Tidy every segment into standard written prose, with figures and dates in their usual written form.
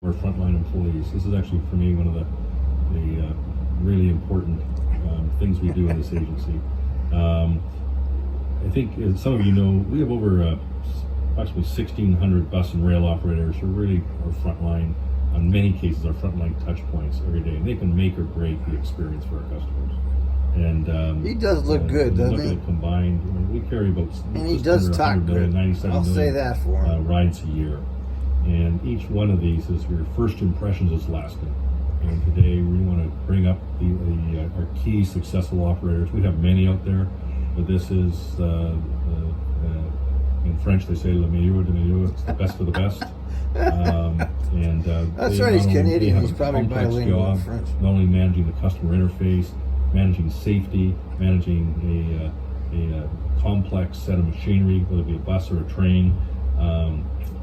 our frontline employees. This is actually, for me, one of the really important things we do in this agency. I think, as some of you know, we have over approximately 1,600 bus and rail operators who are really our frontline, in many cases, our frontline touch points every day. And they can make or break the experience for our customers. And he does look good, doesn't look he? at it combined, we carry about and he does talk good. 97 I'll million, say that for him. Rides a year. And each one of these is your first impressions is lasting. And today we want to bring up our key successful operators. We have many out there, but this is, in French they say le meilleur de meilleur, it's the best of the best. That's right, he's Canadian, he's probably bilingual in French. Not only managing the customer interface, managing safety, managing a complex set of machinery, whether it be a bus or a train,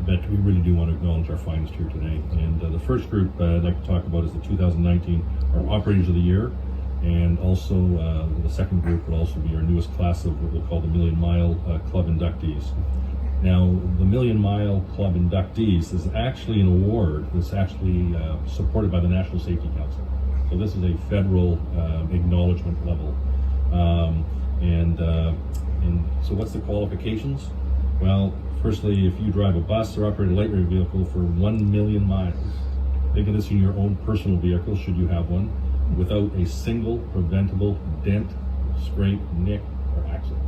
but we really do want to acknowledge our finest here today. And the first group I'd like to talk about is the 2019 our Operators of the Year, and also the second group will also be our newest class of what we'll call the Million Mile Club inductees. Now, the Million Mile Club inductees is actually an award that's actually supported by the National Safety Council. So this is a federal acknowledgement level. And so what's the qualifications? Well, firstly, if you drive a bus or operate a light rail vehicle for 1 million miles, think of this in your own personal vehicle, should you have one, without a single preventable dent, scrape, nick, or accident.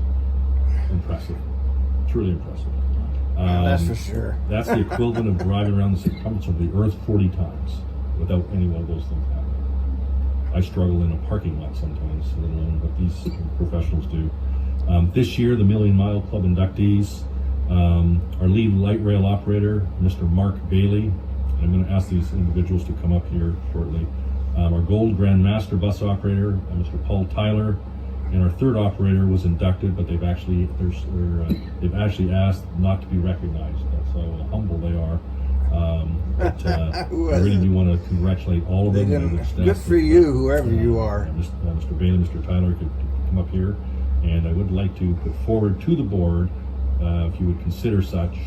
Impressive. Truly impressive. That's for sure. That's the equivalent of driving around the circumference of the Earth 40 times without any one of those things happening. I struggle in a parking lot sometimes, let alone what these professionals do. This year, the Million Mile Club inductees, our lead light rail operator, Mr. Mark Bailey. I'm going to ask these individuals to come up here shortly. Our Gold Grand Master bus operator, Mr. Paul Tyler, and our third operator was inducted, but they've actually asked not to be recognized. That's how humble they are. I really do want to congratulate all of them. Good for you, whoever you are. Mr. Bailey, Mr. Tyler could come up here, and I would like to put forward to the board, if you would consider such,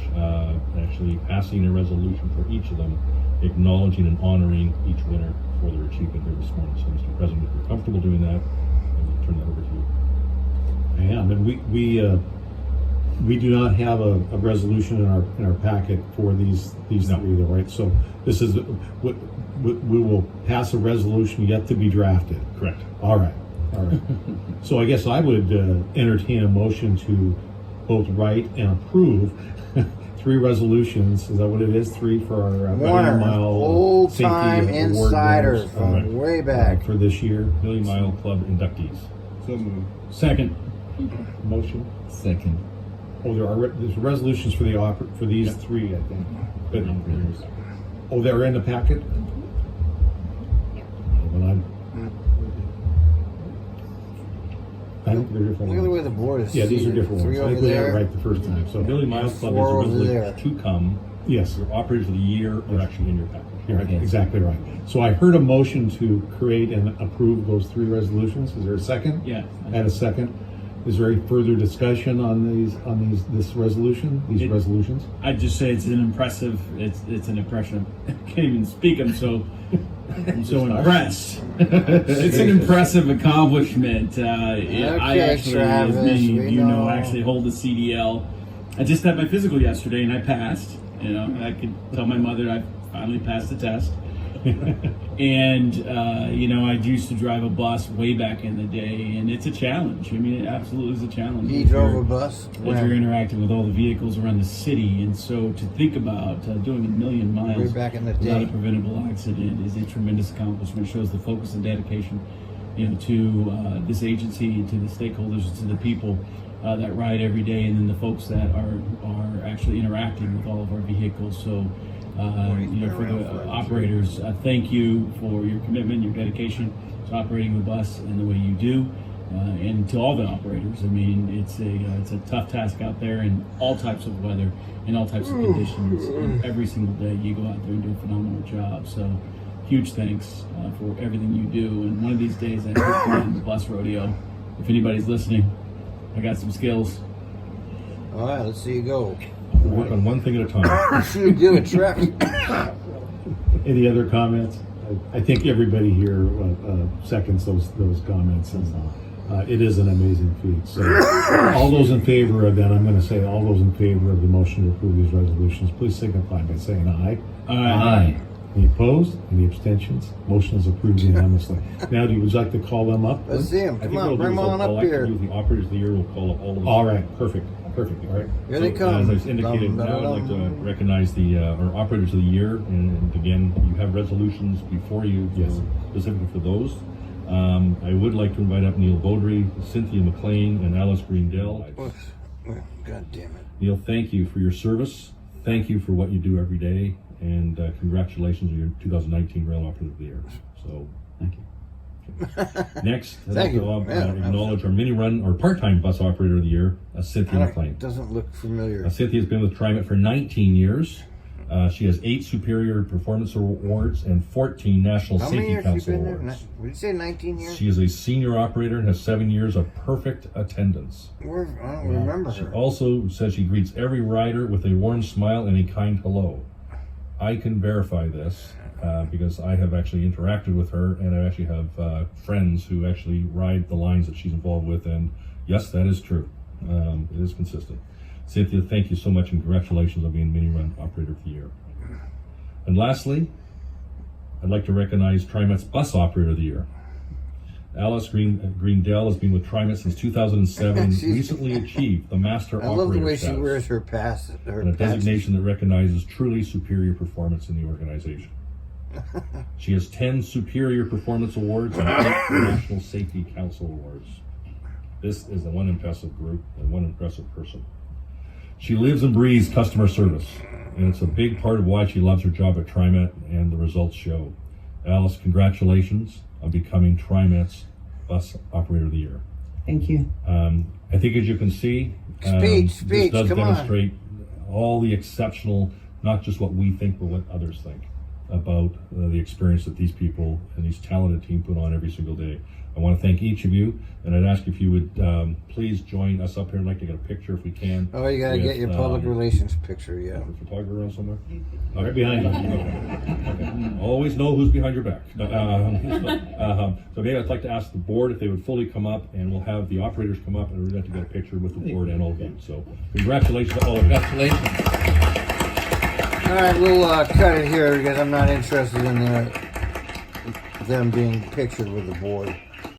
actually passing a resolution for each of them, acknowledging and honoring each winner for their achievement here this morning. So, Mr. President, if you're comfortable doing that, I'll turn that over to you. I am, and we do not have a resolution in our packet for these three, though, right? So this is what we will pass a resolution yet to be drafted. Correct. All right. So I guess I would entertain a motion to both write and approve 3 resolutions. Is that what it is? 3 for our Warner, Million Mile old Safety time Award insider winners, from way back for this year. Million Mile Club inductees. So moved. Second motion. Second. Oh, there's resolutions for for these 3, I think. But, oh, they're in the packet. Well, I think they're different. Look at the way the board is. Yeah, these are different ones. 3 I over think we got it there. right the first time. So Million Mile Club is 4 a over resolution there. to come. yes, Your Operators of the Year are actually in your package. you're exactly right. So I heard a motion to create and approve those 3 resolutions. Is there a second? Yeah. And a second. Is there any further discussion on this resolution? Resolutions? I'd just say it's an impression. I can't even speak. I'm so impressed. It's an impressive accomplishment. I actually, Travis, as many we of you know, know. actually hold a CDL. I just had my physical yesterday and I passed. You know, I could tell my mother I finally passed the test. And I used to drive a bus way back in the day, and it's a challenge. I mean, it absolutely is a challenge. He drove a bus. As you're interacting with all the vehicles around the city, and so to think about doing 1 million miles Way back in the without day. a preventable accident is a tremendous accomplishment. It shows the focus and dedication, to this agency, to the stakeholders, to the people that ride every day, and then the folks that are actually interacting with all of our vehicles. So. For the operators, thank you for your commitment, your dedication to operating the bus and the way you do, and to all the operators. I mean, it's a tough task out there in all types of weather, in all types of conditions, and every single day you go out there and do a phenomenal job. So, huge thanks for everything you do. And one of these days, I hope to run the bus rodeo. If anybody's listening, I got some skills. All right, let's see you go. We'll work on one thing at a time. Should we do a truck? Any other comments? I think everybody here seconds those comments, and it is an amazing feat. So, all those in favor of that, I'm going to say all those in favor of the motion to approve these resolutions, please signify by saying aye. Aye. Any opposed? Any abstentions? Motion is approved unanimously. Now, would you like to call them up? Let's see him. I think Come what on, we'll do bring is them on I'll up here. collectively, the operators of the year will call up all of them. All right, perfect. All right. Here they So, come. As I indicated, now I'd like to recognize the our operators of the year, and again, you have resolutions before you, Yes. specifically for those. I would like to invite up Neil Beaudry, Cynthia McLean, and Alice Greendale. God damn it. Neil, thank you for your service. Thank you for what you do every day, and congratulations on your 2019 Rail Operator of the Year. So, Thank you. next, I'd Thank like you. to Yeah, acknowledge our mini-run or part-time bus operator of the year, Cynthia McLean. Doesn't look familiar. Cynthia's been with TriMet for 19 years. She has 8 Superior Performance Awards and 14 National How many Safety years has Council she been there? Awards. Would you say 19 years? She is a senior operator and has 7 years of perfect attendance. I don't remember She her. also says she greets every rider with a warm smile and a kind hello. I can verify this because I have actually interacted with her, and I actually have friends who actually ride the lines that she's involved with, and yes, that is true. It is consistent. Cynthia, thank you so much, and congratulations on being Mini Run Operator of the Year. And lastly, I'd like to recognize TriMet's Bus Operator of the Year. Alice Greendale has been with TriMet since 2007, She's- recently achieved the Master I Operator love the way she status, wears her pass. Her and a patches. designation that recognizes truly superior performance in the organization. She has 10 Superior Performance Awards and 8 National Safety Council Awards. This is one impressive group and one impressive person. She lives and breathes customer service, and it's a big part of why she loves her job at TriMet, and the results show. Alice, congratulations on becoming TriMet's Bus Operator of the Year. Thank you. I think, as you can see, Speech, this does come on. demonstrate all the exceptional, not just what we think, but what others think about the experience that these people and these talented team put on every single day. I want to thank each of you, and I'd ask if you would please join us up here. I'd like to get a picture if we can. Oh, you gotta with, get your public relations picture, yeah. a photographer around somewhere? Right behind you. Okay. Always know who's behind your back. So maybe I'd like to ask the board if they would fully come up, and we'll have the operators come up, and we'd like to get a picture with the board and all of you. So congratulations to all of you. Congratulations. All right, we'll cut it here because I'm not interested in them being pictured with the board.